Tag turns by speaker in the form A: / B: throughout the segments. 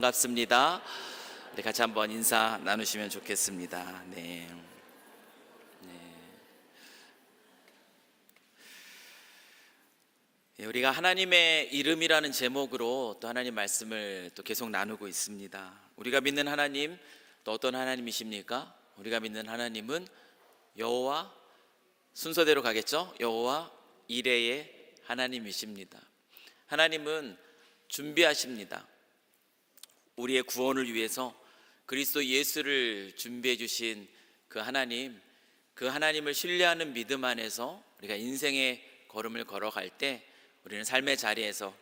A: 반갑습니다. 우리 같이 한번 인사 나누시면 좋겠습니다. 네. 우리가 하나님의 이름이라는 제목으로 또 하나님 말씀을 또 계속 나누고 있습니다. 우리가 믿는 하나님 또 어떤 하나님이십니까? 우리가 믿는 하나님은 여호와, 순서대로 가겠죠? 여호와 이레의 하나님이십니다. 하나님은 준비하십니다. 우리의 구원을 위해서 그리스도 예수를 준비해 주신 그 하나님을 신뢰하는 믿음 안에서 우리가 인생의 걸음을 걸어갈 때 우리는 삶의 자리에서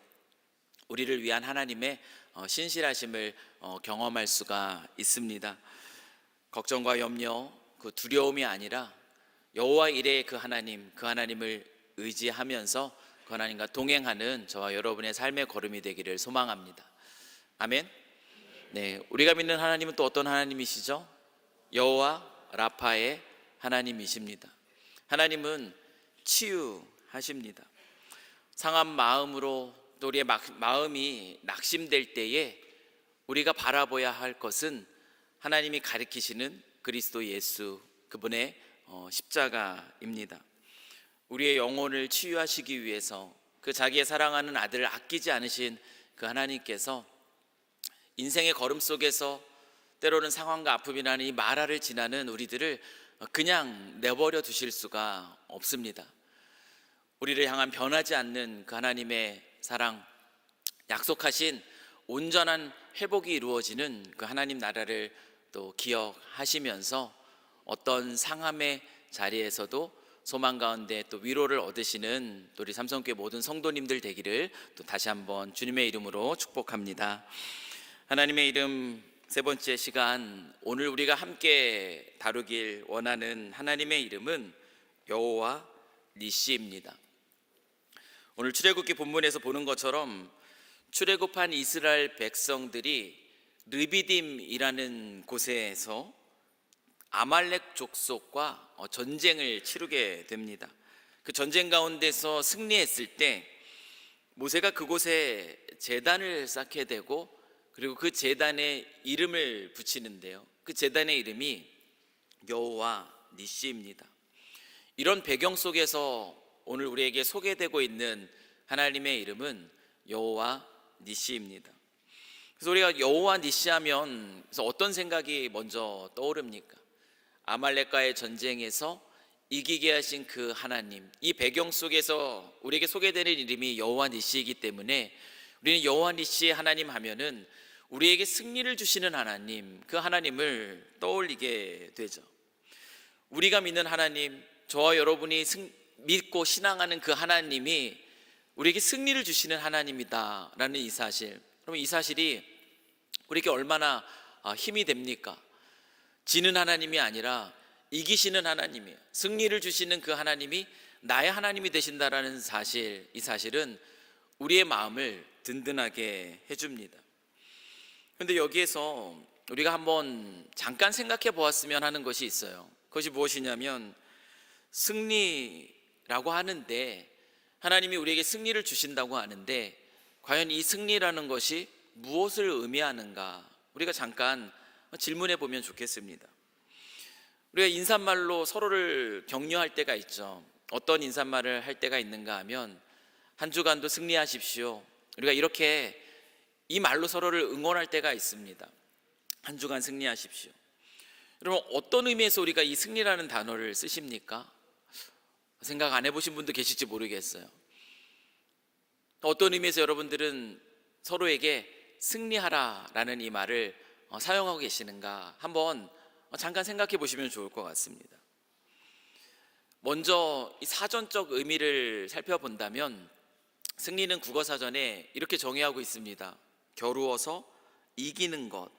A: 우리를 위한 하나님의 신실하심을 경험할 수가 있습니다. 걱정과 염려, 그 두려움이 아니라 여호와 이레의 그 하나님을 의지하면서 그 하나님과 동행하는 저와 여러분의 삶의 걸음이 되기를 소망합니다. 아멘. 네, 우리가 믿는 하나님은 또 어떤 하나님이시죠? 여호와 라파의 하나님이십니다. 하나님은 치유하십니다. 상한 마음으로 또 우리의 마음이 낙심될 때에 우리가 바라봐야 할 것은 하나님이 가르치시는 그리스도 예수, 그분의 십자가입니다. 우리의 영혼을 치유하시기 위해서 그 자기의 사랑하는 아들을 아끼지 않으신 그 하나님께서 인생의 걸음 속에서 때로는 상황과 아픔이라는 이 마라를 지나는 우리들을 그냥 내버려 두실 수가 없습니다. 우리를 향한 변하지 않는 그 하나님의 사랑, 약속하신 온전한 회복이 이루어지는 그 하나님 나라를 또 기억하시면서 어떤 상함의 자리에서도 소망 가운데 또 위로를 얻으시는 또 우리 삼성교회 모든 성도님들 되기를 또 다시 한번 주님의 이름으로 축복합니다. 하나님의 이름 세 번째 시간, 오늘 우리가 함께 다루길 원하는 하나님의 이름은 여호와 니시입니다. 오늘 출애굽기 본문에서 보는 것처럼 출애굽한 이스라엘 백성들이 르비딤이라는 곳에서 아말렉 족속과 전쟁을 치르게 됩니다. 그 전쟁 가운데서 승리했을 때 모세가 그곳에 제단을 쌓게 되고 그리고 그 제단에 이름을 붙이는데요, 그 제단의 이름이 여호와 니시입니다. 이런 배경 속에서 오늘 우리에게 소개되고 있는 하나님의 이름은 여호와 니시입니다. 그래서 우리가 여호와 니시 하면 어떤 생각이 먼저 떠오릅니까? 아말렉과의 전쟁에서 이기게 하신 그 하나님, 이 배경 속에서 우리에게 소개되는 이름이 여호와 니시이기 때문에 우리는 여호와 니시의 하나님 하면은 우리에게 승리를 주시는 하나님, 그 하나님을 떠올리게 되죠. 우리가 믿는 하나님, 저와 여러분이 믿고 신앙하는 그 하나님이 우리에게 승리를 주시는 하나님이다라는 이 사실, 그러면 이 사실이 우리에게 얼마나 힘이 됩니까? 지는 하나님이 아니라 이기시는 하나님이에요. 승리를 주시는 그 하나님이 나의 하나님이 되신다라는 사실, 이 사실은 우리의 마음을 든든하게 해줍니다. 그런데 여기에서 우리가 한번 잠깐 생각해 보았으면 하는 것이 있어요. 그것이 무엇이냐면, 승리라고 하는데, 하나님이 우리에게 승리를 주신다고 하는데 과연 이 승리라는 것이 무엇을 의미하는가, 우리가 잠깐 질문해 보면 좋겠습니다. 우리가 인사말로 서로를 격려할 때가 있죠. 어떤 인사말을 할 때가 있는가 하면, 한 주간도 승리하십시오, 우리가 이렇게 이 말로 서로를 응원할 때가 있습니다. 한 주간 승리하십시오. 여러분, 어떤 의미에서 우리가 이 승리라는 단어를 쓰십니까? 생각 안 해보신 분도 계실지 모르겠어요. 어떤 의미에서 여러분들은 서로에게 승리하라라는 이 말을 사용하고 계시는가, 한번 잠깐 생각해 보시면 좋을 것 같습니다. 먼저 이 사전적 의미를 살펴본다면, 승리는 국어사전에 이렇게 정의하고 있습니다. 겨루어서 이기는 것.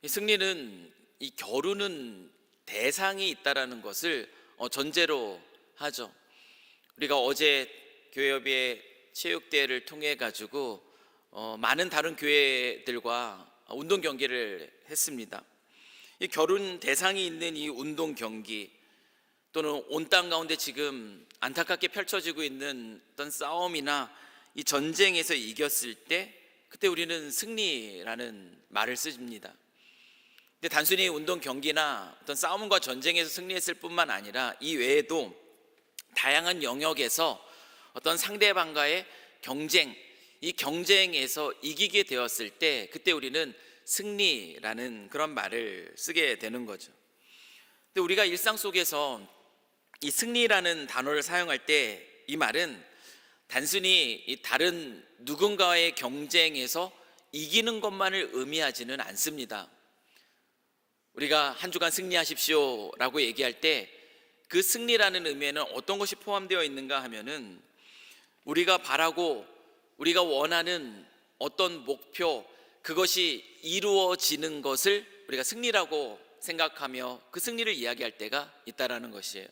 A: 이 승리는, 이 겨루는 대상이 있다라는 것을 전제로 하죠. 우리가 어제 교회협의회 체육대회를 통해 가지고 많은 다른 교회들과 운동 경기를 했습니다. 이 겨룬 대상이 있는 이 운동 경기, 또는 온 땅 가운데 지금 안타깝게 펼쳐지고 있는 어떤 싸움이나 이 전쟁에서 이겼을 때 그때 우리는 승리라는 말을 씁니다. 근데 단순히 운동 경기나 어떤 싸움과 전쟁에서 승리했을 뿐만 아니라 이 외에도 다양한 영역에서 어떤 상대방과의 경쟁, 이 경쟁에서 이기게 되었을 때 그때 우리는 승리라는 그런 말을 쓰게 되는 거죠. 근데 우리가 일상 속에서 이 승리라는 단어를 사용할 때 이 말은 단순히 이 다른 누군가의 경쟁에서 이기는 것만을 의미하지는 않습니다. 우리가 한 주간 승리하십시오 라고 얘기할 때 그 승리라는 의미에는 어떤 것이 포함되어 있는가 하면은 우리가 바라고 우리가 원하는 어떤 목표, 그것이 이루어지는 것을 우리가 승리라고 생각하며 그 승리를 이야기할 때가 있다라는 것이에요.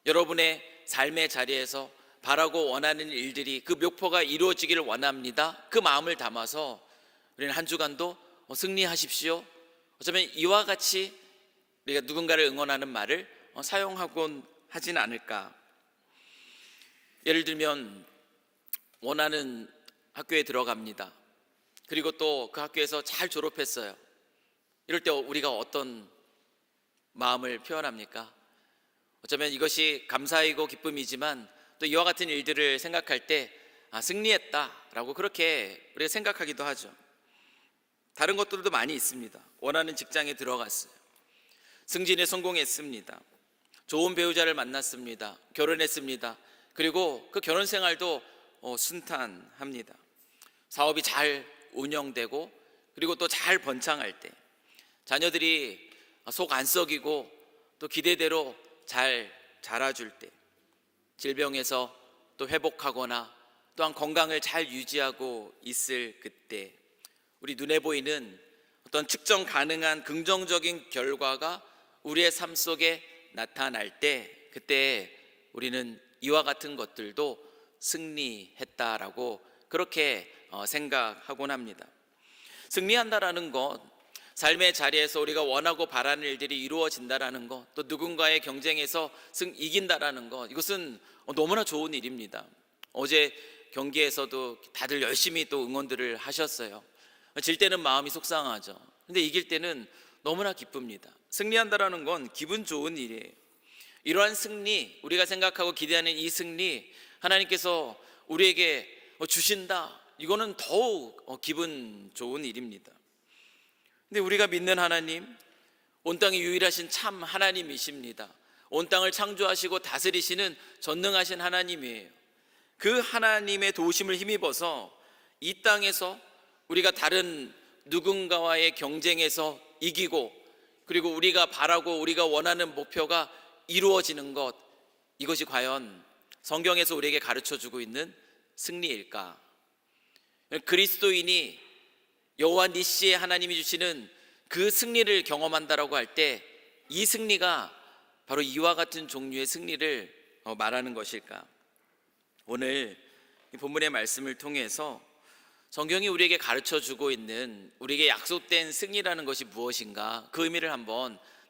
A: 여러분의 삶의 자리에서 바라고 원하는 일들이, 그 목표가 이루어지기를 원합니다. 그 마음을 담아서 우리는 한 주간도 승리하십시오. 어쩌면 이와 같이 우리가 누군가를 응원하는 말을 사용하곤 하진 않을까. 예를 들면 원하는 학교에 들어갑니다. 그리고 또 그 학교에서 잘 졸업했어요. 이럴 때 우리가 어떤 마음을 표현합니까? 어쩌면 이것이 감사이고 기쁨이지만 또 이와 같은 일들을 생각할 때 승리했다라고 그렇게 우리가 생각하기도 하죠. 다른 것들도 많이 있습니다. 원하는 직장에 들어갔어요. 승진에 성공했습니다. 좋은 배우자를 만났습니다. 결혼했습니다. 그리고 그 결혼 생활도 순탄합니다. 사업이 잘 운영되고 그리고 또 잘 번창할 때, 자녀들이 속 안 썩이고 또 기대대로 잘 자라줄 때, 질병에서 또 회복하거나 또한 건강을 잘 유지하고 있을 그때, 우리 눈에 보이는 어떤 측정 가능한 긍정적인 결과가 우리의 삶 속에 나타날 때, 그때 우리는 이와 같은 것들도 승리했다라고 그렇게 생각하곤 합니다. 승리한다라는 것, 삶의 자리에서 우리가 원하고 바라는 일들이 이루어진다라는 것, 또 누군가의 경쟁에서 이긴다라는 것, 이것은 너무나 좋은 일입니다. 어제 경기에서도 다들 열심히 또 응원들을 하셨어요. 질 때는 마음이 속상하죠. 근데 이길 때는 너무나 기쁩니다. 승리한다라는 건 기분 좋은 일이에요. 이러한 승리, 우리가 생각하고 기대하는 이 승리, 하나님께서 우리에게 주신다, 이거는 더욱 기분 좋은 일입니다. 근데 우리가 믿는 하나님, 온 땅에 유일하신 참 하나님이십니다. 온 땅을 창조하시고 다스리시는 전능하신 하나님이에요. 그 하나님의 도우심을 힘입어서 이 땅에서 우리가 다른 누군가와의 경쟁에서 이기고, 그리고 우리가 바라고 우리가 원하는 목표가 이루어지는 것, 이것이 과연 성경에서 우리에게 가르쳐주고 있는 승리일까? 그리스도인이 여호와 니시의 하나님이 주시는 그 승리를 경험한다라고 할 때 이 승리가 바로 이와 같은 종류의 승리를 말하는 것일까? 오늘 이 본문의 말씀을 통해서 성경이 우리에게 가르쳐주고 있는, 우리에게 약속된 승리라는 것이 무엇인가, 그 의미를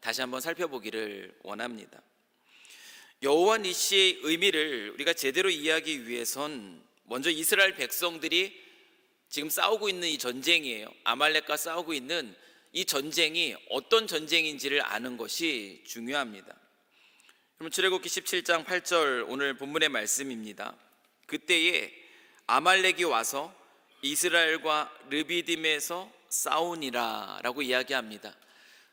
A: 다시 한번 살펴보기를 원합니다. 여호와 니시의 의미를 우리가 제대로 이해하기 위해선 먼저 이스라엘 백성들이 지금 싸우고 있는 이 전쟁이에요. 아말렉과 싸우고 있는 이 전쟁이 어떤 전쟁인지를 아는 것이 중요합니다. 그럼 출애굽기 17장 8절 오늘 본문의 말씀입니다. 그때에 아말렉이 와서 이스라엘과 르비딤에서 싸우니라 라고 이야기합니다.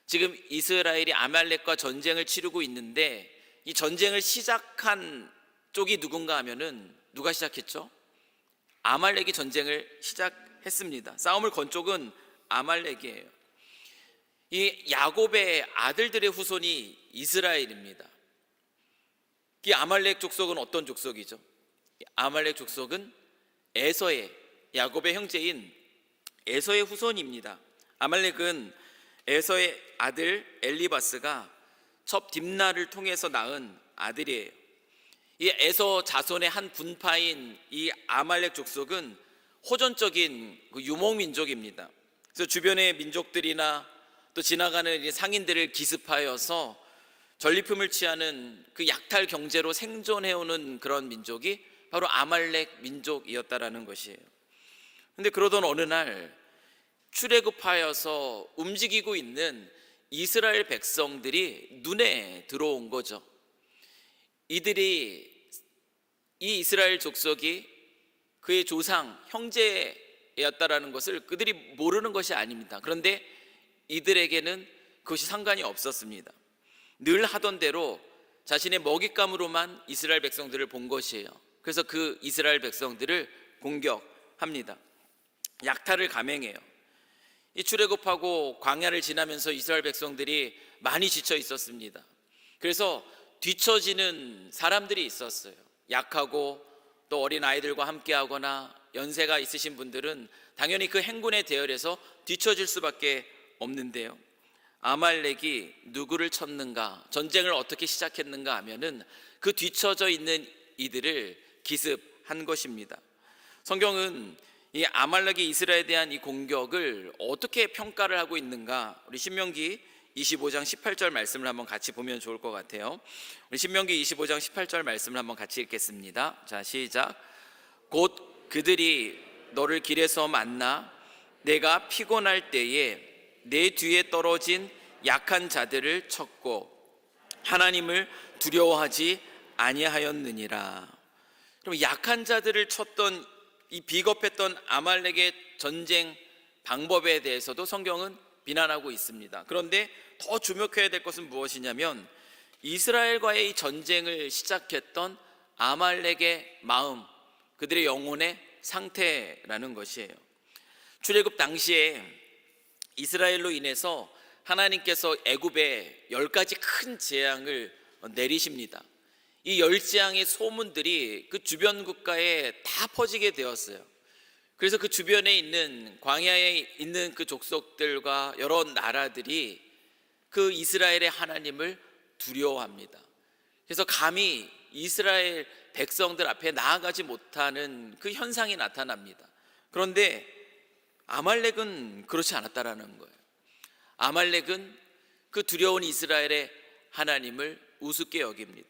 A: 지금 이스라엘이 아말렉과 전쟁을 치르고 있는데 이 전쟁을 시작한 쪽이 누군가 하면은 누가 시작했죠? 아말렉이 전쟁을 시작했습니다. 싸움을 건 쪽은 아말렉이에요. 이 야곱의 아들들의 후손이 이스라엘입니다. 이 아말렉 족속은 어떤 족속이죠? 아말렉 족속은 에서의, 야곱의 형제인 에서의 후손입니다. 아말렉은 에서의 아들 엘리바스가 첩 딥나를 통해서 낳은 아들이에요. 이 에서 자손의 한 분파인 이 아말렉 족속은 호전적인 유목민족입니다. 그래서 주변의 민족들이나 또 지나가는 이 상인들을 기습하여서 전리품을 취하는 그 약탈 경제로 생존해오는 그런 민족이 바로 아말렉 민족이었다라는 것이에요. 근데 그러던 어느 날 출애굽하여서 움직이고 있는 이스라엘 백성들이 눈에 들어온 거죠. 이들이 이 이스라엘 족속이 그의 조상 형제였다라는 것을 그들이 모르는 것이 아닙니다. 그런데 이들에게는 그것이 상관이 없었습니다. 늘 하던 대로 자신의 먹잇감으로만 이스라엘 백성들을 본 것이에요. 그래서 그 이스라엘 백성들을 공격합니다. 약탈을 감행해요. 이 출애굽하고 광야를 지나면서 이스라엘 백성들이 많이 지쳐 있었습니다. 그래서 뒤처지는 사람들이 있었어요. 약하고 또 어린 아이들과 함께 하거나 연세가 있으신 분들은 당연히 그 행군에 대열해서 뒤처질 수밖에 없는데요. 아말렉이 누구를 쳤는가, 전쟁을 어떻게 시작했는가 하면은 그 뒤처져 있는 이들을 기습한 것입니다. 성경은 이 아말렉이 이스라엘에 대한 이 공격을 어떻게 평가를 하고 있는가, 우리 신명기 25장 18절 말씀을 한번 같이 보면 좋을 것 같아요. 우리 신명기 25장 18절 말씀을 한번 같이 읽겠습니다. 자, 시작. 곧 그들이 너를 길에서 만나 내가 피곤할 때에 내 뒤에 떨어진 약한 자들을 쳤고 하나님을 두려워하지 아니하였느니라. 그럼 약한 자들을 쳤던 이 비겁했던 아말렉의 전쟁 방법에 대해서도 성경은 비난하고 있습니다. 그런데 더 주목해야 될 것은 무엇이냐면 이스라엘과의 이 전쟁을 시작했던 아말렉의 마음, 그들의 영혼의 상태라는 것이에요. 출애굽 당시에 이스라엘로 인해서 하나님께서 애굽에 10가지 큰 재앙을 내리십니다. 이 10재앙의 소문들이 그 주변 국가에 다 퍼지게 되었어요. 그래서 그 주변에 있는 광야에 있는 그 족속들과 여러 나라들이 그 이스라엘의 하나님을 두려워합니다. 그래서 감히 이스라엘 백성들 앞에 나아가지 못하는 그 현상이 나타납니다. 그런데 아말렉은 그렇지 않았다라는 거예요. 아말렉은 그 두려운 이스라엘의 하나님을 우습게 여깁니다.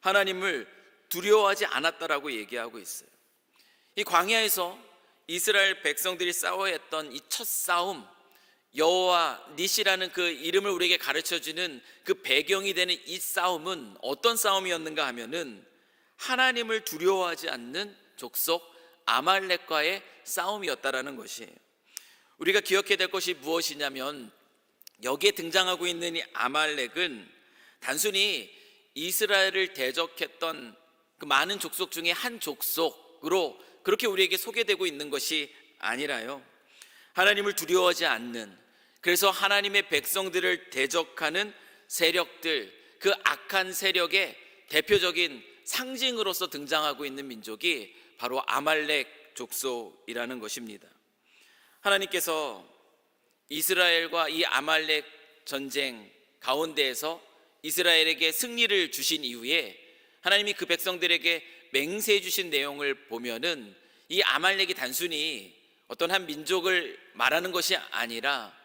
A: 하나님을 두려워하지 않았다라고 얘기하고 있어요. 이 광야에서 이스라엘 백성들이 싸워야 했던 이 첫 싸움, 여호와 니시라는 그 이름을 우리에게 가르쳐주는 그 배경이 되는 이 싸움은 어떤 싸움이었는가 하면은 하나님을 두려워하지 않는 족속 아말렉과의 싸움이었다라는 것이에요. 우리가 기억해야 될 것이 무엇이냐면 여기에 등장하고 있는 이 아말렉은 단순히 이스라엘을 대적했던 그 많은 족속 중에 한 족속으로 그렇게 우리에게 소개되고 있는 것이 아니라요, 하나님을 두려워하지 않는, 그래서 하나님의 백성들을 대적하는 세력들, 그 악한 세력의 대표적인 상징으로서 등장하고 있는 민족이 바로 아말렉 족속이라는 것입니다. 하나님께서 이스라엘과 이 아말렉 전쟁 가운데에서 이스라엘에게 승리를 주신 이후에 하나님이 그 백성들에게 맹세해 주신 내용을 보면은 이 아말렉이 단순히 어떤 한 민족을 말하는 것이 아니라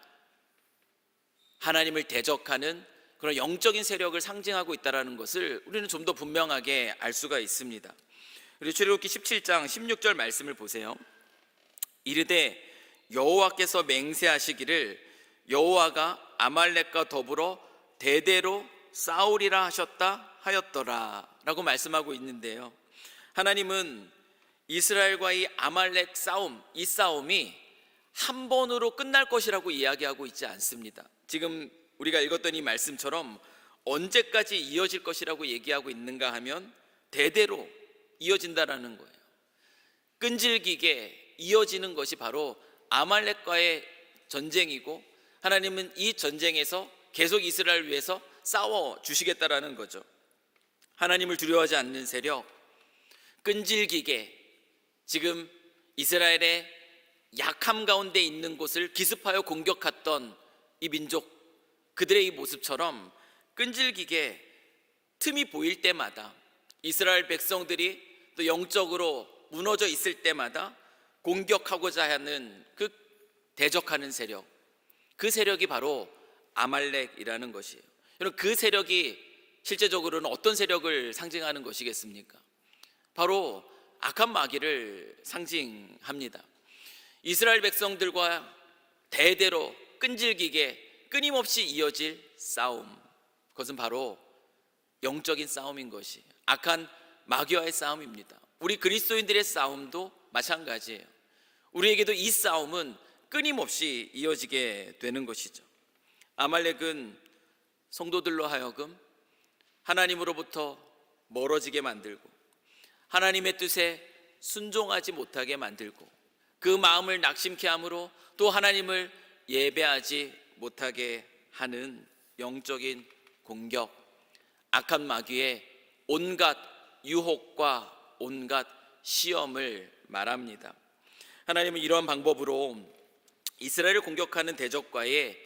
A: 하나님을 대적하는 그런 영적인 세력을 상징하고 있다는 것을 우리는 좀 더 분명하게 알 수가 있습니다. 그리고 출애굽기 17장 16절 말씀을 보세요. 이르되 여호와께서 맹세하시기를 여호와가 아말렉과 더불어 대대로 싸우리라 하셨다 하였더라 라고 말씀하고 있는데요, 하나님은 이스라엘과 이 아말렉 싸움, 이 싸움이 한 번으로 끝날 것이라고 이야기하고 있지 않습니다. 지금 우리가 읽었던 이 말씀처럼 언제까지 이어질 것이라고 얘기하고 있는가 하면 대대로 이어진다라는 거예요. 끈질기게 이어지는 것이 바로 아말렉과의 전쟁이고, 하나님은 이 전쟁에서 계속 이스라엘을 위해서 싸워 주시겠다라는 거죠. 하나님을 두려워하지 않는 세력, 끈질기게 지금 이스라엘의 약함 가운데 있는 곳을 기습하여 공격했던 이 민족, 그들의 이 모습처럼 끈질기게 틈이 보일 때마다 이스라엘 백성들이 또 영적으로 무너져 있을 때마다 공격하고자 하는 그 대적하는 세력, 그 세력이 바로 아말렉이라는 것이에요. 여러분, 그 세력이 실제적으로는 어떤 세력을 상징하는 것이겠습니까? 바로 악한 마귀를 상징합니다. 이스라엘 백성들과 대대로 끈질기게 끊임없이 이어질 싸움, 그것은 바로 영적인 싸움인 것이 악한 마귀와의 싸움입니다. 우리 그리스도인들의 싸움도 마찬가지예요. 우리에게도 이 싸움은 끊임없이 이어지게 되는 것이죠. 아말렉은 성도들로 하여금 하나님으로부터 멀어지게 만들고 하나님의 뜻에 순종하지 못하게 만들고 그 마음을 낙심케 함으로 또 하나님을 예배하지 못하게 하는 영적인 공격, 악한 마귀의 온갖 유혹과 온갖 시험을 말합니다. 하나님은 이러한 방법으로 이스라엘을 공격하는 대적과의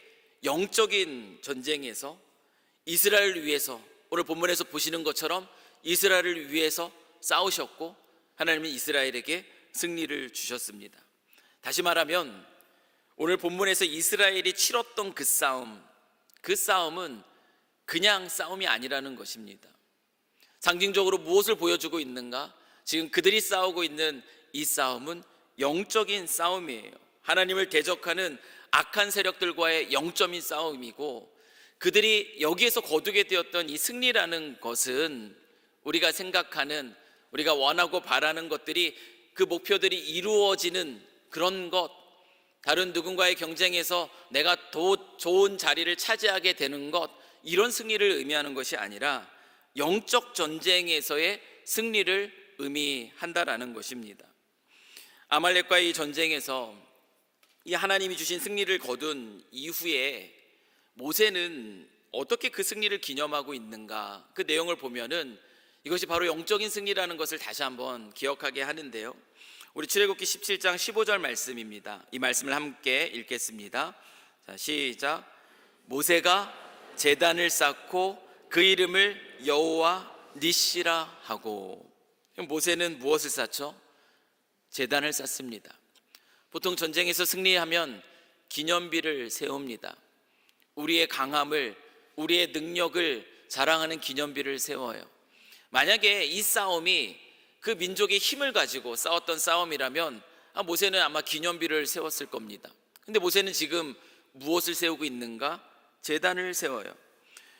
A: 영적인 전쟁에서 이스라엘을 위해서, 오늘 본문에서 보시는 것처럼 이스라엘을 위해서 싸우셨고 하나님은 이스라엘에게 승리를 주셨습니다. 다시 말하면 오늘 본문에서 이스라엘이 치렀던 그 싸움은 그냥 싸움이 아니라는 것입니다. 상징적으로 무엇을 보여주고 있는가? 지금 그들이 싸우고 있는 이 싸움은 영적인 싸움이에요. 하나님을 대적하는 악한 세력들과의 영적인 싸움이고, 그들이 여기에서 거두게 되었던 이 승리라는 것은 우리가 생각하는, 우리가 원하고 바라는 것들이, 그 목표들이 이루어지는 그런 것, 다른 누군가의 경쟁에서 내가 더 좋은 자리를 차지하게 되는 것, 이런 승리를 의미하는 것이 아니라 영적 전쟁에서의 승리를 의미한다라는 것입니다. 아말렉과의 이 전쟁에서 이 하나님이 주신 승리를 거둔 이후에 모세는 어떻게 그 승리를 기념하고 있는가, 그 내용을 보면은 이것이 바로 영적인 승리라는 것을 다시 한번 기억하게 하는데요. 우리 출애굽기 17장 15절 말씀입니다. 이 말씀을 함께 읽겠습니다. 자, 시작. 모세가 제단을 쌓고 그 이름을 여호와 니시라 하고. 모세는 무엇을 쌓죠? 제단을 쌓습니다. 보통 전쟁에서 승리하면 기념비를 세웁니다. 우리의 강함을, 우리의 능력을 자랑하는 기념비를 세워요. 만약에 이 싸움이 그 민족의 힘을 가지고 싸웠던 싸움이라면 모세는 아마 기념비를 세웠을 겁니다. 근데 모세는 지금 무엇을 세우고 있는가? 제단을 세워요.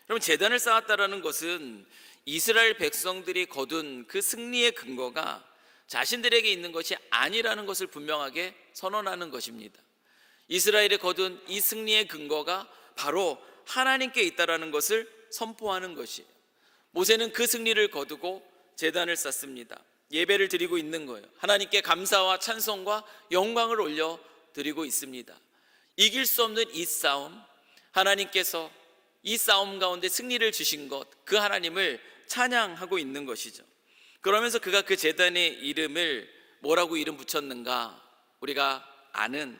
A: 그럼 제단을 쌓았다라는 것은 이스라엘 백성들이 거둔 그 승리의 근거가 자신들에게 있는 것이 아니라는 것을 분명하게 선언하는 것입니다. 이스라엘이 거둔 이 승리의 근거가 바로 하나님께 있다라는 것을 선포하는 것이에요. 모세는 그 승리를 거두고 제단을 쌓습니다. 예배를 드리고 있는 거예요. 하나님께 감사와 찬송과 영광을 올려 드리고 있습니다. 이길 수 없는 이 싸움, 하나님께서 이 싸움 가운데 승리를 주신 것, 그 하나님을 찬양하고 있는 것이죠. 그러면서 그가 그 제단의 이름을 뭐라고 이름 붙였는가? 우리가 아는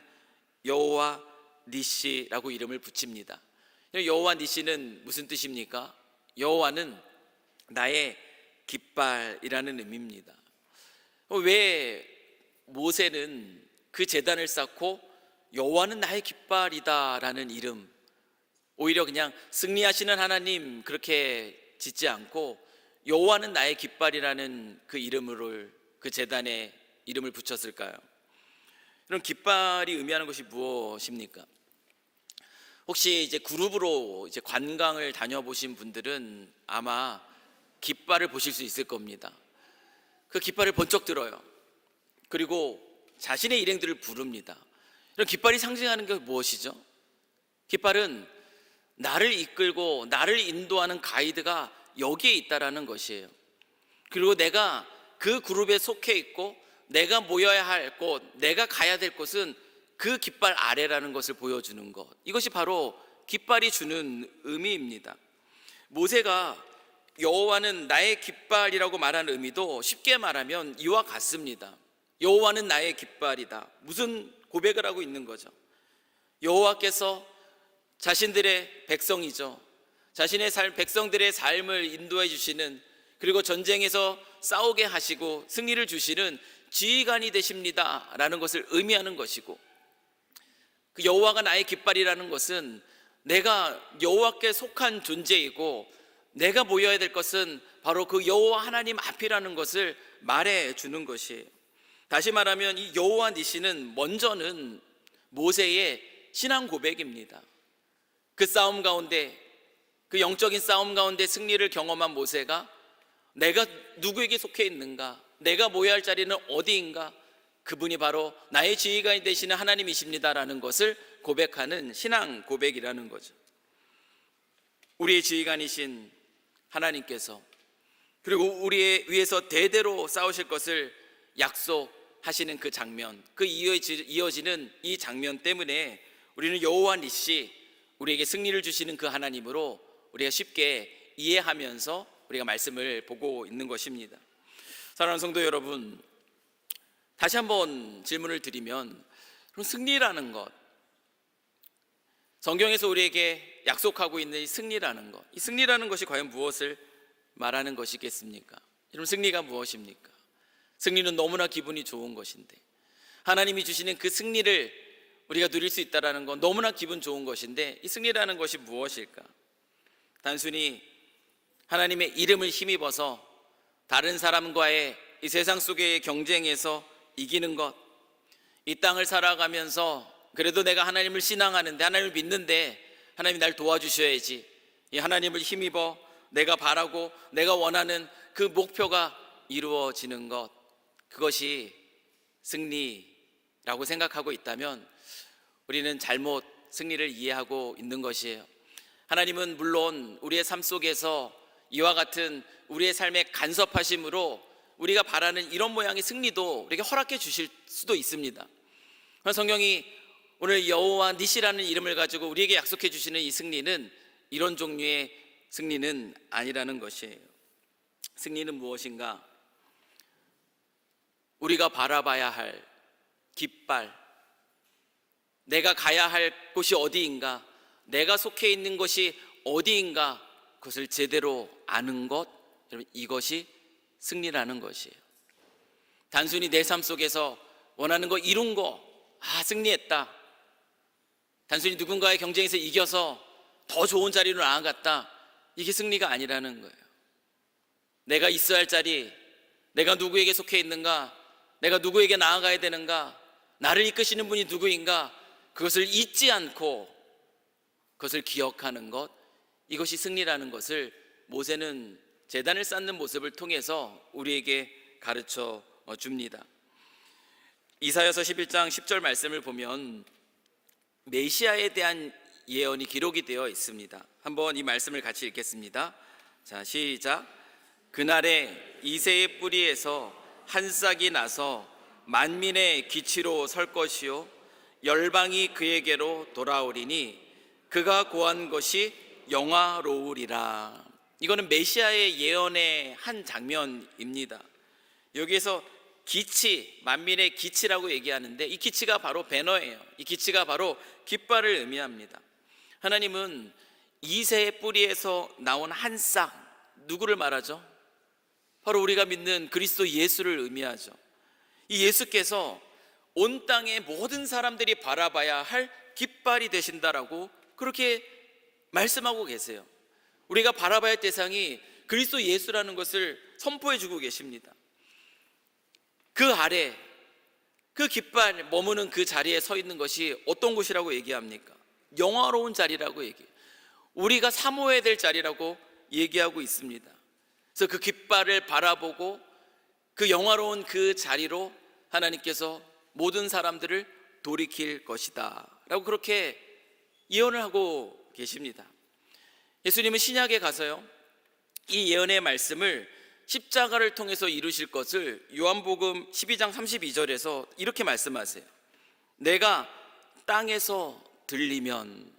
A: 여호와 니시라고 이름을 붙입니다. 여호와 니시는 무슨 뜻입니까? 여호와는 나의 깃발이라는 의미입니다. 왜 모세는 그 제단을 쌓고 여호와는 나의 깃발이다라는 이름, 오히려 그냥 승리하시는 하나님 그렇게 짓지 않고 여호와는 나의 깃발이라는 그 이름을, 그 제단에 이름을 붙였을까요? 그럼 깃발이 의미하는 것이 무엇입니까? 혹시 이제 그룹으로 이제 관광을 다녀보신 분들은 아마 깃발을 보실 수 있을 겁니다. 그 깃발을 번쩍 들어요. 그리고 자신의 일행들을 부릅니다. 이런 깃발이 상징하는 게 무엇이죠? 깃발은 나를 이끌고 나를 인도하는 가이드가 여기에 있다라는 것이에요. 그리고 내가 그 그룹에 속해 있고 내가 모여야 할 곳, 내가 가야 될 곳은 그 깃발 아래라는 것을 보여주는 것, 이것이 바로 깃발이 주는 의미입니다. 모세가 여호와는 나의 깃발이라고 말하는 의미도 쉽게 말하면 이와 같습니다. 여호와는 나의 깃발이다. 무슨 고백을 하고 있는 거죠? 여호와께서 자신들의 백성이죠. 자신의 백성들의 삶을 인도해 주시는, 그리고 전쟁에서 싸우게 하시고 승리를 주시는 지휘관이 되십니다 라는 것을 의미하는 것이고, 그 여호와가 나의 깃발이라는 것은 내가 여호와께 속한 존재이고 내가 모여야 될 것은 바로 그 여호와 하나님 앞이라는 것을 말해 주는 것이에요. 다시 말하면 이 여호와 니시는 먼저는 모세의 신앙 고백입니다. 그 싸움 가운데, 그 영적인 싸움 가운데 승리를 경험한 모세가 내가 누구에게 속해 있는가, 내가 모여야 할 자리는 어디인가, 그분이 바로 나의 지휘관이 되시는 하나님이십니다라는 것을 고백하는 신앙 고백이라는 거죠. 우리의 지휘관이신 하나님께서, 그리고 우리의 위해서 대대로 싸우실 것을 약속하시는 그 장면, 그 이어지는 이 장면 때문에 우리는 여호와 니시, 우리에게 승리를 주시는 그 하나님으로 우리가 쉽게 이해하면서 우리가 말씀을 보고 있는 것입니다. 사랑하는 성도 여러분, 다시 한번 질문을 드리면, 그럼 승리라는 것, 성경에서 우리에게 약속하고 있는 이 승리라는 것, 이 승리라는 것이 과연 무엇을 말하는 것이겠습니까? 여러분, 승리가 무엇입니까? 승리는 너무나 기분이 좋은 것인데, 하나님이 주시는 그 승리를 우리가 누릴 수 있다는 건 너무나 기분 좋은 것인데, 이 승리라는 것이 무엇일까? 단순히 하나님의 이름을 힘입어서 다른 사람과의 이 세상 속의 경쟁에서 이기는 것, 이 땅을 살아가면서 그래도 내가 하나님을 신앙하는데, 하나님을 믿는데 하나님이 날 도와주셔야지, 이 하나님을 힘입어 내가 바라고 내가 원하는 그 목표가 이루어지는 것, 그것이 승리라고 생각하고 있다면 우리는 잘못 승리를 이해하고 있는 것이에요. 하나님은 물론 우리의 삶 속에서 이와 같은 우리의 삶의 간섭하심으로 우리가 바라는 이런 모양의 승리도 우리에게 허락해 주실 수도 있습니다. 성경이 오늘 여호와 니시라는 이름을 가지고 우리에게 약속해 주시는 이 승리는 이런 종류의 승리는 아니라는 것이에요. 승리는 무엇인가? 우리가 바라봐야 할 깃발, 내가 가야 할 곳이 어디인가, 내가 속해 있는 것이 어디인가, 그것을 제대로 아는 것, 여러분, 이것이 승리라는 것이에요. 단순히 내 삶 속에서 원하는 거 이룬 거, 승리했다. 단순히 누군가의 경쟁에서 이겨서 더 좋은 자리로 나아갔다, 이게 승리가 아니라는 거예요. 내가 있어야 할 자리, 내가 누구에게 속해 있는가, 내가 누구에게 나아가야 되는가, 나를 이끄시는 분이 누구인가, 그것을 잊지 않고 그것을 기억하는 것, 이것이 승리라는 것을 모세는 제단을 쌓는 모습을 통해서 우리에게 가르쳐 줍니다. 이사야서 11장 10절 말씀을 보면 메시아에 대한 예언이 기록이 되어 있습니다. 한번 이 말씀을 같이 읽겠습니다. 자, 시작. 그날에 이새의 뿌리에서 한 싹이 나서 만민의 기치로 설 것이요 열방이 그에게로 돌아오리니 그가 고한 것이 영화로우리라. 이거는 메시아의 예언의 한 장면입니다. 여기에서 기치, 만민의 기치라고 얘기하는데 이 기치가 바로 배너예요. 이 기치가 바로 깃발을 의미합니다. 하나님은 이새의 뿌리에서 나온 한 싹, 누구를 말하죠? 바로 우리가 믿는 그리스도 예수를 의미하죠. 이 예수께서 온 땅의 모든 사람들이 바라봐야 할 깃발이 되신다라고 그렇게 말씀하고 계세요. 우리가 바라봐야 할 대상이 그리스도 예수라는 것을 선포해 주고 계십니다. 그 아래, 그 깃발 머무는 그 자리에 서 있는 것이 어떤 곳이라고 얘기합니까? 영화로운 자리라고 얘기해요. 우리가 사모해야 될 자리라고 얘기하고 있습니다. 그래서 그 깃발을 바라보고 그 영화로운 그 자리로 하나님께서 모든 사람들을 돌이킬 것이다 라고 그렇게 예언을 하고 계십니다. 예수님은 신약에 가서요, 이 예언의 말씀을 십자가를 통해서 이루실 것을 요한복음 12장 32절에서 이렇게 말씀하세요. 내가 땅에서 들리면,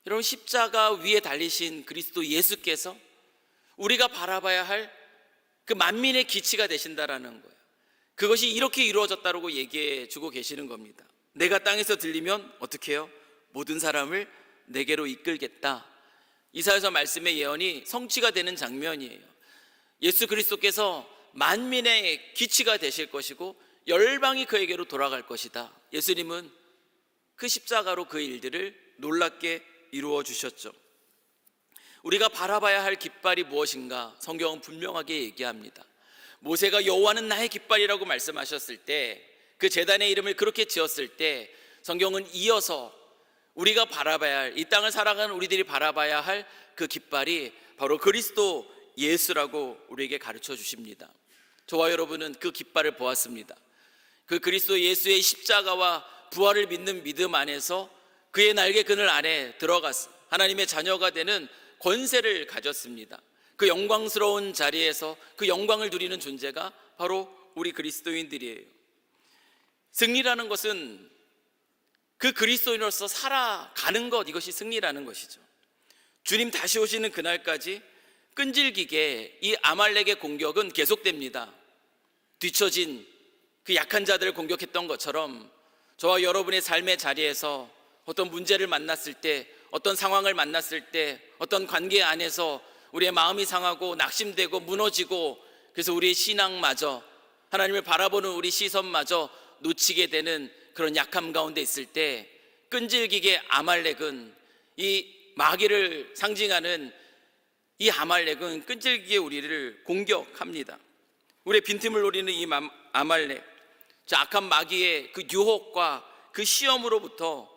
A: 여러분, 십자가 위에 달리신 그리스도 예수께서 우리가 바라봐야 할 그 만민의 기치가 되신다라는 거예요. 그것이 이렇게 이루어졌다고 얘기해 주고 계시는 겁니다. 내가 땅에서 들리면 어떻게 해요? 모든 사람을 내게로 이끌겠다. 이사야서 말씀의 예언이 성취가 되는 장면이에요. 예수 그리스도께서 만민의 기치가 되실 것이고 열방이 그에게로 돌아갈 것이다. 예수님은 그 십자가로 그 일들을 놀랍게 이루어 주셨죠. 우리가 바라봐야 할 깃발이 무엇인가? 성경은 분명하게 얘기합니다. 모세가 여호와는 나의 깃발이라고 말씀하셨을 때, 그 제단의 이름을 그렇게 지었을 때 성경은 이어서 우리가 바라봐야 할, 이 땅을 살아가는 우리들이 바라봐야 할 그 깃발이 바로 그리스도 예수라고 우리에게 가르쳐 주십니다. 저와 여러분은 그 깃발을 보았습니다. 그 그리스도 예수의 십자가와 부활을 믿는 믿음 안에서 그의 날개 그늘 안에 들어가서 하나님의 자녀가 되는 권세를 가졌습니다. 그 영광스러운 자리에서 그 영광을 누리는 존재가 바로 우리 그리스도인들이에요. 승리라는 것은 그 그리스도인으로서 살아가는 것, 이것이 승리라는 것이죠. 주님 다시 오시는 그날까지 끈질기게 이 아말렉의 공격은 계속됩니다. 뒤처진 그 약한 자들을 공격했던 것처럼 저와 여러분의 삶의 자리에서 어떤 문제를 만났을 때, 어떤 상황을 만났을 때, 어떤 관계 안에서 우리의 마음이 상하고 낙심되고 무너지고, 그래서 우리의 신앙마저, 하나님을 바라보는 우리 시선마저 놓치게 되는 그런 약함 가운데 있을 때, 끈질기게 아말렉은, 이 마귀를 상징하는 이 아말렉은 끈질기게 우리를 공격합니다. 우리의 빈틈을 노리는 이 아말렉, 악한 마귀의 그 유혹과 그 시험으로부터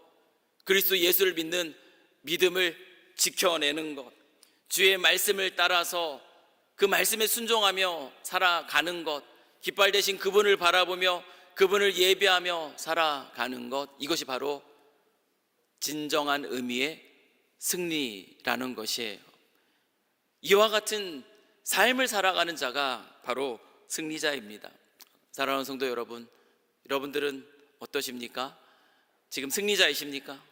A: 그리스도 예수를 믿는 믿음을 지켜내는 것, 주의 말씀을 따라서 그 말씀에 순종하며 살아가는 것, 깃발 대신 그분을 바라보며 그분을 예배하며 살아가는 것, 이것이 바로 진정한 의미의 승리라는 것이에요. 이와 같은 삶을 살아가는 자가 바로 승리자입니다. 사랑하는 성도 여러분, 여러분들은 어떠십니까? 지금 승리자이십니까?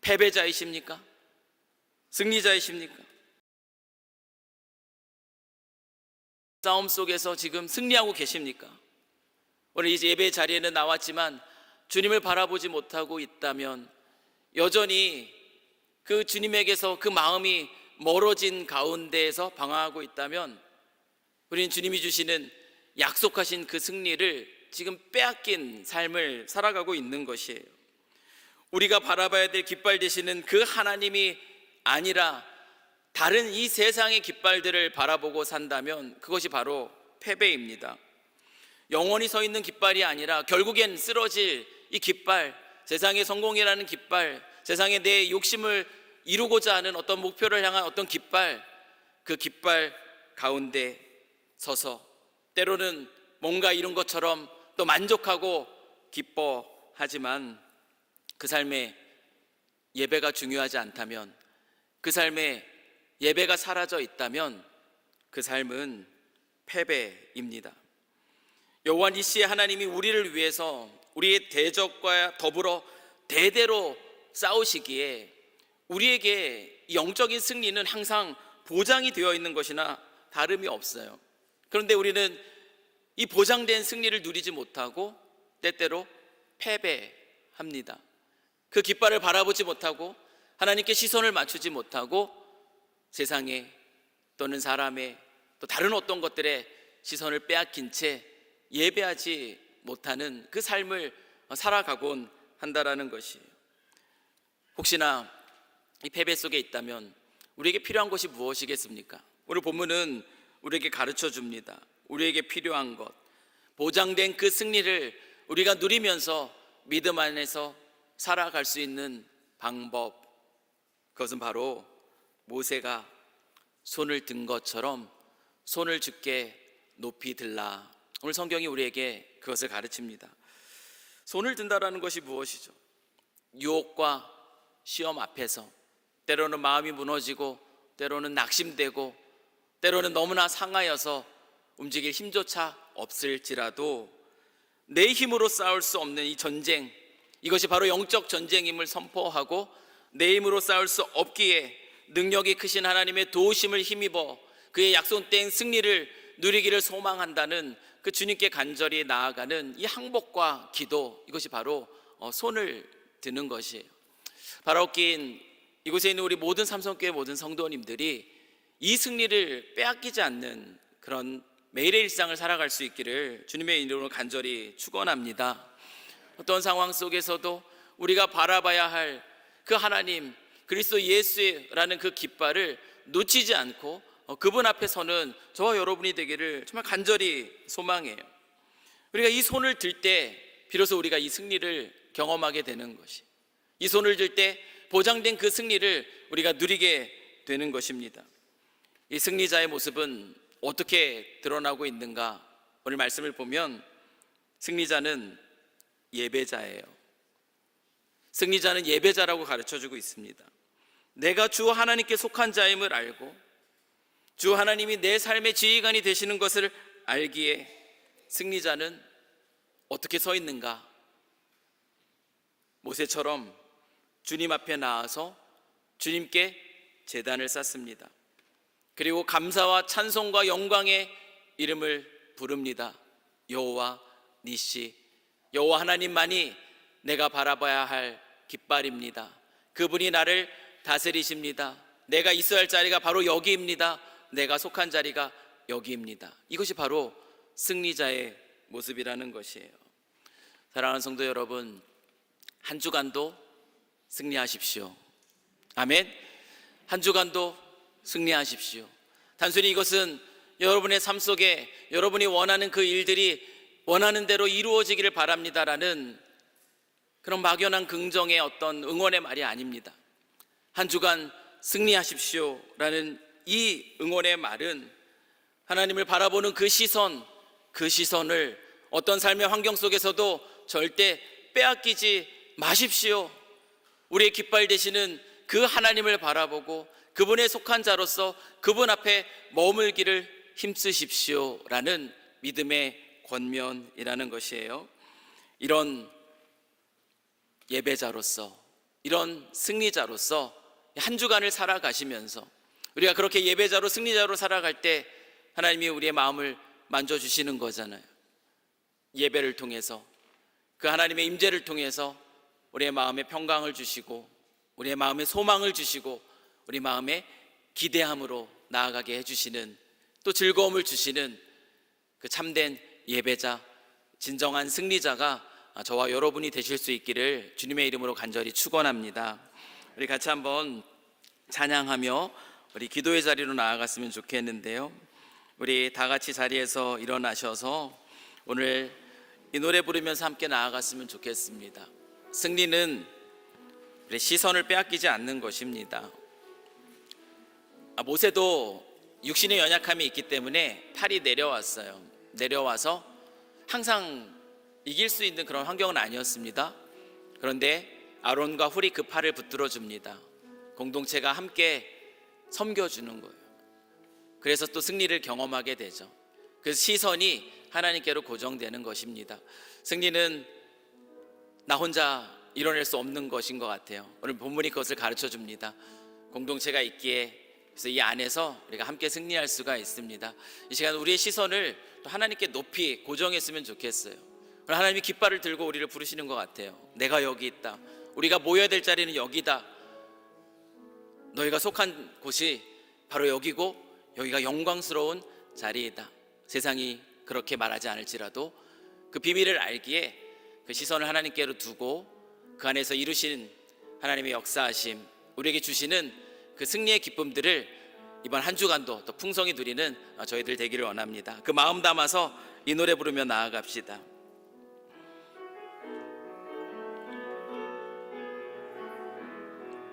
A: 패배자이십니까? 승리자이십니까? 싸움 속에서 지금 승리하고 계십니까? 오늘 이 예배 자리에는 나왔지만 주님을 바라보지 못하고 있다면, 여전히 그 주님에게서 그 마음이 멀어진 가운데에서 방황하고 있다면, 우리는 주님이 주시는 약속하신 그 승리를 지금 빼앗긴 삶을 살아가고 있는 것이에요. 우리가 바라봐야 될 깃발 되시는 그 하나님이 아니라 다른 이 세상의 깃발들을 바라보고 산다면 그것이 바로 패배입니다. 영원히 서 있는 깃발이 아니라 결국엔 쓰러질 이 깃발, 세상의 성공이라는 깃발, 세상에 내 욕심을 이루고자 하는 어떤 목표를 향한 어떤 깃발, 그 깃발 가운데 서서 때로는 뭔가 이룬 것처럼 또 만족하고 기뻐하지만, 그 삶에 예배가 중요하지 않다면, 그 삶에 예배가 사라져 있다면 그 삶은 패배입니다. 여호와 니시의 하나님이 우리를 위해서 우리의 대적과 더불어 대대로 싸우시기에 우리에게 영적인 승리는 항상 보장이 되어 있는 것이나 다름이 없어요. 그런데 우리는 이 보장된 승리를 누리지 못하고 때때로 패배합니다. 그 깃발을 바라보지 못하고 하나님께 시선을 맞추지 못하고 세상에 또는 사람의 또 다른 어떤 것들에 시선을 빼앗긴 채 예배하지 못하는 그 삶을 살아가곤 한다라는 것이에요. 혹시나 이 패배 속에 있다면 우리에게 필요한 것이 무엇이겠습니까? 오늘 본문은 우리에게 가르쳐 줍니다. 우리에게 필요한 것, 보장된 그 승리를 우리가 누리면서 믿음 안에서 살아갈 수 있는 방법, 그것은 바로 모세가 손을 든 것처럼 손을 주께 높이 들라. 오늘 성경이 우리에게 그것을 가르칩니다. 손을 든다라는 것이 무엇이죠? 유혹과 시험 앞에서 때로는 마음이 무너지고 때로는 낙심되고 때로는 너무나 상하여서 움직일 힘조차 없을지라도 내 힘으로 싸울 수 없는 이 전쟁, 이것이 바로 영적 전쟁임을 선포하고 내 힘으로 싸울 수 없기에 능력이 크신 하나님의 도우심을 힘입어 그의 약속된 승리를 누리기를 소망한다는 그 주님께 간절히 나아가는 이 항복과 기도, 이것이 바로 손을 드는 것이에요. 바로 긴 이곳에 있는 우리 모든 삼성교회 모든 성도님들이 이 승리를 빼앗기지 않는 그런 매일의 일상을 살아갈 수 있기를 주님의 이름으로 간절히 축원합니다. 어떤 상황 속에서도 우리가 바라봐야 할 그 하나님, 그리스도 예수라는 그 깃발을 놓치지 않고 그분 앞에서는 저와 여러분이 되기를 정말 간절히 소망해요. 우리가 이 손을 들 때 비로소 우리가 이 승리를 경험하게 되는 것이, 이 손을 들 때 보장된 그 승리를 우리가 누리게 되는 것입니다. 이 승리자의 모습은 어떻게 드러나고 있는가? 오늘 말씀을 보면 승리자는 예배자예요. 승리자는 예배자라고 가르쳐주고 있습니다. 내가 주 하나님께 속한 자임을 알고 주 하나님이 내 삶의 지휘관이 되시는 것을 알기에 승리자는 어떻게 서 있는가? 모세처럼 주님 앞에 나와서 주님께 제단을 쌓습니다. 그리고 감사와 찬송과 영광의 이름을 부릅니다. 여호와 니시, 여호와 하나님만이 내가 바라봐야 할 깃발입니다. 그분이 나를 다스리십니다. 내가 있어야 할 자리가 바로 여기입니다. 내가 속한 자리가 여기입니다. 이것이 바로 승리자의 모습이라는 것이에요. 사랑하는 성도 여러분, 한 주간도 승리하십시오. 아멘. 한 주간도 승리하십시오. 단순히 이것은 여러분의 삶 속에 여러분이 원하는 그 일들이 원하는 대로 이루어지기를 바랍니다라는 그런 막연한 긍정의 어떤 응원의 말이 아닙니다. 한 주간 승리하십시오라는 이 응원의 말은 하나님을 바라보는 그 시선을 어떤 삶의 환경 속에서도 절대 빼앗기지 마십시오. 우리의 깃발 되시는 그 하나님을 바라보고 그분에 속한 자로서 그분 앞에 머물기를 힘쓰십시오라는 믿음의 권면이라는 것이에요. 이런 예배자로서, 이런 승리자로서 한 주간을 살아가시면서 우리가 그렇게 예배자로 승리자로 살아갈 때 하나님이 우리의 마음을 만져주시는 거잖아요. 예배를 통해서, 그 하나님의 임재를 통해서 우리의 마음에 평강을 주시고 우리의 마음에 소망을 주시고 우리 마음에 기대함으로 나아가게 해주시는, 또 즐거움을 주시는 그 참된 예배자, 진정한 승리자가 저와 여러분이 되실 수 있기를 주님의 이름으로 간절히 축원합니다. 우리 같이 한번 찬양하며 우리 기도의 자리로 나아갔으면 좋겠는데요. 우리 다 같이 자리에서 일어나셔서 오늘 이 노래 부르면서 함께 나아갔으면 좋겠습니다. 승리는 우리 시선을 빼앗기지 않는 것입니다. 모세도 육신의 연약함이 있기 때문에 팔이 내려왔어요. 내려와서 항상 이길 수 있는 그런 환경은 아니었습니다. 그런데 아론과 훌이 그 팔을 붙들어 줍니다. 공동체가 함께 섬겨주는 거예요. 그래서 또 승리를 경험하게 되죠. 그 시선이 하나님께로 고정되는 것입니다. 승리는 나 혼자 이뤄낼 수 없는 것인 것 같아요. 오늘 본문이 그것을 가르쳐 줍니다. 공동체가 있기에, 그래서 이 안에서 우리가 함께 승리할 수가 있습니다. 이 시간 우리의 시선을 또 하나님께 높이 고정했으면 좋겠어요. 오늘 하나님이 깃발을 들고 우리를 부르시는 것 같아요. 내가 여기 있다. 우리가 모여야 될 자리는 여기다. 너희가 속한 곳이 바로 여기고 여기가 영광스러운 자리이다. 세상이 그렇게 말하지 않을지라도 그 비밀을 알기에 그 시선을 하나님께로 두고 그 안에서 이루신 하나님의 역사하심, 우리에게 주시는 그 승리의 기쁨들을 이번 한 주간도 또 풍성히 누리는 저희들 되기를 원합니다. 그 마음 담아서 이 노래 부르며 나아갑시다.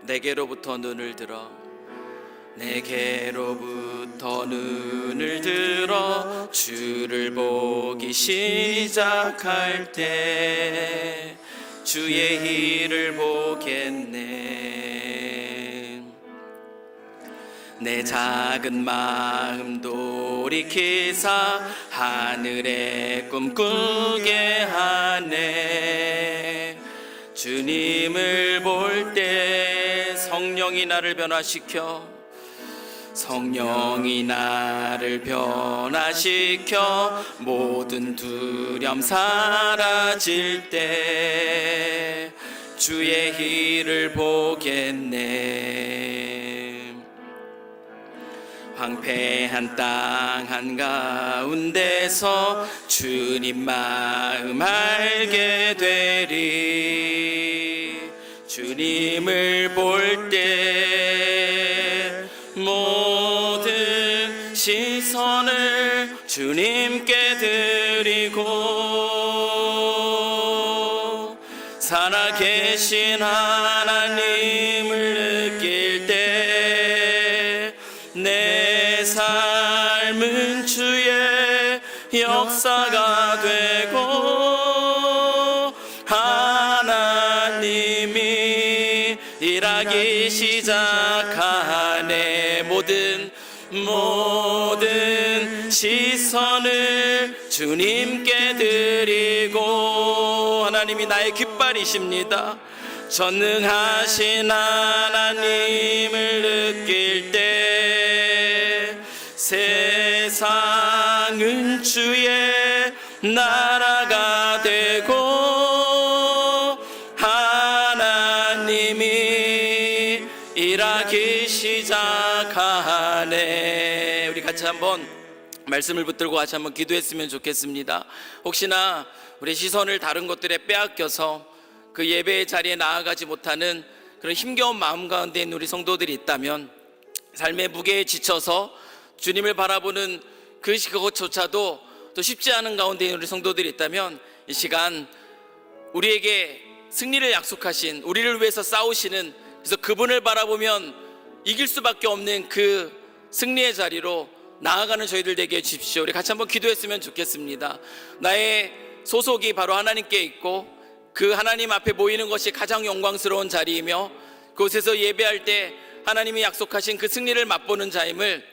A: 내게로부터 눈을 들어, 내게로부터 눈을 들어 주를 보기 시작할 때 주의 일을 보겠네. 내 작은 마음 돌이키사 하늘의 꿈 꾸게 하네. 주님을 볼 때 성령이 나를 변화시켜, 성령이 나를 변화시켜 모든 두려움 사라질 때 주의 일을 보겠네. 황폐한 땅 한가운데서 주님 마음 알게 되리. 주님을 볼 때 모든 시선을 주님께 드리고 살아계신 하나님을 느낄 때 내 삶은 주의 역사가 되고 하나님이 일하기 시작하네. 모든 시선을 주님께 드리고 하나님이 나의 깃발이십니다. 전능하신 하나님을 느낄 때 세상은 주의 나라가 되고 하나님이 일하기 시작하네. 우리 같이 한번 말씀을 붙들고 같이 한번 기도했으면 좋겠습니다. 혹시나 우리 시선을 다른 것들에 빼앗겨서 그 예배의 자리에 나아가지 못하는 그런 힘겨운 마음 가운데 있는 우리 성도들이 있다면, 삶의 무게에 지쳐서 주님을 바라보는 그것조차도 또 쉽지 않은 가운데 있는 우리 성도들이 있다면, 이 시간 우리에게 승리를 약속하신, 우리를 위해서 싸우시는, 그래서 그분을 바라보면 이길 수밖에 없는 그 승리의 자리로 나아가는 저희들 되게 해주십시오. 우리 같이 한번 기도했으면 좋겠습니다. 나의 소속이 바로 하나님께 있고 그 하나님 앞에 모이는 것이 가장 영광스러운 자리이며, 그곳에서 예배할 때 하나님이 약속하신 그 승리를 맛보는 자임을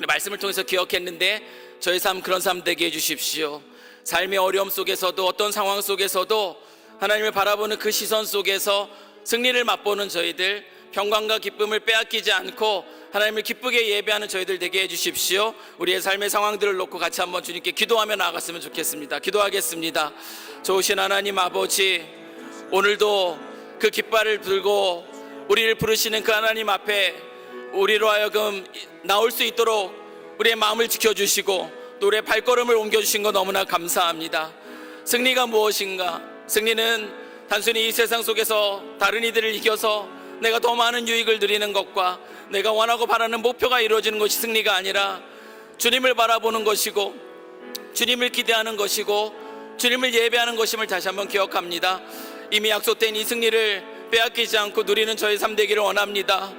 A: 말씀을 통해서 기억했는데, 저희 삶 그런 삶 되게 해주십시오. 삶의 어려움 속에서도, 어떤 상황 속에서도 하나님을 바라보는 그 시선 속에서 승리를 맛보는 저희들, 평강과 기쁨을 빼앗기지 않고 하나님을 기쁘게 예배하는 저희들 되게 해주십시오. 우리의 삶의 상황들을 놓고 같이 한번 주님께 기도하며 나아갔으면 좋겠습니다. 기도하겠습니다. 좋으신 하나님 아버지, 오늘도 그 깃발을 들고 우리를 부르시는 그 하나님 앞에 우리로 하여금 나올 수 있도록 우리의 마음을 지켜주시고 또 우리의 발걸음을 옮겨주신 거 너무나 감사합니다. 승리가 무엇인가? 승리는 단순히 이 세상 속에서 다른 이들을 이겨서 내가 더 많은 유익을 누리는 것과 내가 원하고 바라는 목표가 이루어지는 것이 승리가 아니라 주님을 바라보는 것이고 주님을 기대하는 것이고 주님을 예배하는 것임을 다시 한번 기억합니다. 이미 약속된 이 승리를 빼앗기지 않고 누리는 저희 삶 되기를 원합니다.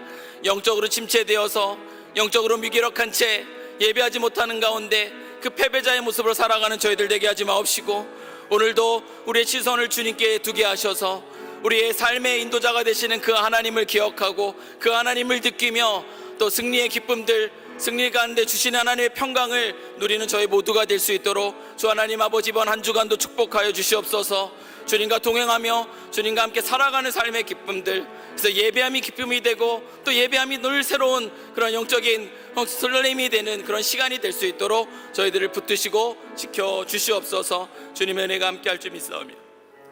A: 영적으로 침체되어서 영적으로 미기력한 채 예배하지 못하는 가운데 그 패배자의 모습으로 살아가는 저희들 되게 하지 마옵시고, 오늘도 우리의 시선을 주님께 두게 하셔서 우리의 삶의 인도자가 되시는 그 하나님을 기억하고 그 하나님을 느끼며 또 승리의 기쁨들, 승리 가운데 주시는 하나님의 평강을 누리는 저희 모두가 될 수 있도록 주 하나님 아버지, 이번 한 주간도 축복하여 주시옵소서. 주님과 동행하며 주님과 함께 살아가는 삶의 기쁨들, 그래서 예배함이 기쁨이 되고 또 예배함이 늘 새로운 그런 영적인 설렘이 되는 그런 시간이 될 수 있도록 저희들을 붙드시고 지켜주시옵소서. 주님의 은혜가 함께 할 줄 믿사오며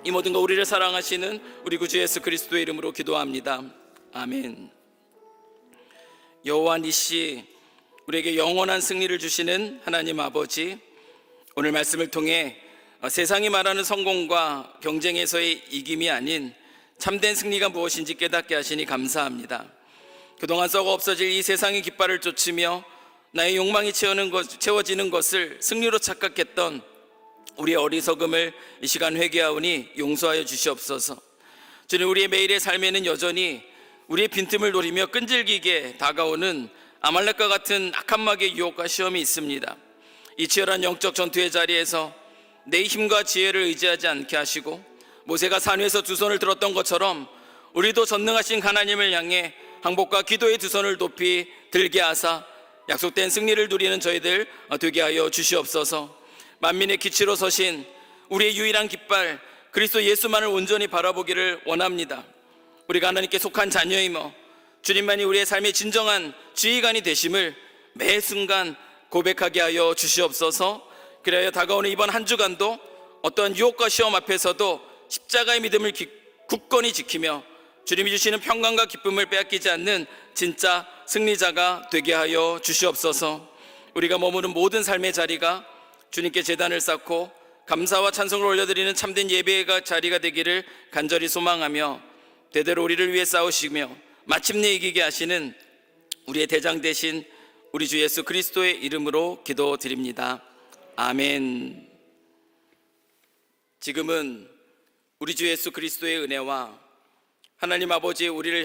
A: 이 모든 거 우리를 사랑하시는 우리 구주 예수 그리스도의 이름으로 기도합니다. 아멘. 여호와 니시, 우리에게 영원한 승리를 주시는 하나님 아버지, 오늘 말씀을 통해 세상이 말하는 성공과 경쟁에서의 이김이 아닌 참된 승리가 무엇인지 깨닫게 하시니 감사합니다. 그동안 썩어 없어질 이 세상의 깃발을 쫓으며 나의 욕망이 채워지는 것을 승리로 착각했던 우리의 어리석음을 이 시간 회개하오니 용서하여 주시옵소서. 주님, 우리의 매일의 삶에는 여전히 우리의 빈틈을 노리며 끈질기게 다가오는 아말렉과 같은 악한 마귀의 유혹과 시험이 있습니다. 이 치열한 영적 전투의 자리에서 내 힘과 지혜를 의지하지 않게 하시고 모세가 산 위에서 두 손을 들었던 것처럼 우리도 전능하신 하나님을 향해 항복과 기도의 두 손을 높이 들게 하사 약속된 승리를 누리는 저희들 되게 하여 주시옵소서. 만민의 기치로 서신 우리의 유일한 깃발 그리스도 예수만을 온전히 바라보기를 원합니다. 우리가 하나님께 속한 자녀이며 주님만이 우리의 삶의 진정한 지휘관이 되심을 매 순간 고백하게 하여 주시옵소서. 그래야 다가오는 이번 한 주간도 어떠한 유혹과 시험 앞에서도 십자가의 믿음을 굳건히 지키며 주님이 주시는 평강과 기쁨을 빼앗기지 않는 진짜 승리자가 되게 하여 주시옵소서. 우리가 머무는 모든 삶의 자리가 주님께 제단을 쌓고 감사와 찬송을 올려드리는 참된 예배의 자리가 되기를 간절히 소망하며, 대대로 우리를 위해 싸우시며 마침내 이기게 하시는 우리의 대장 되신 우리 주 예수 그리스도의 이름으로 기도드립니다. 아멘. 지금은 우리 주 예수 그리스도의 은혜와 하나님 아버지의 우리를 향한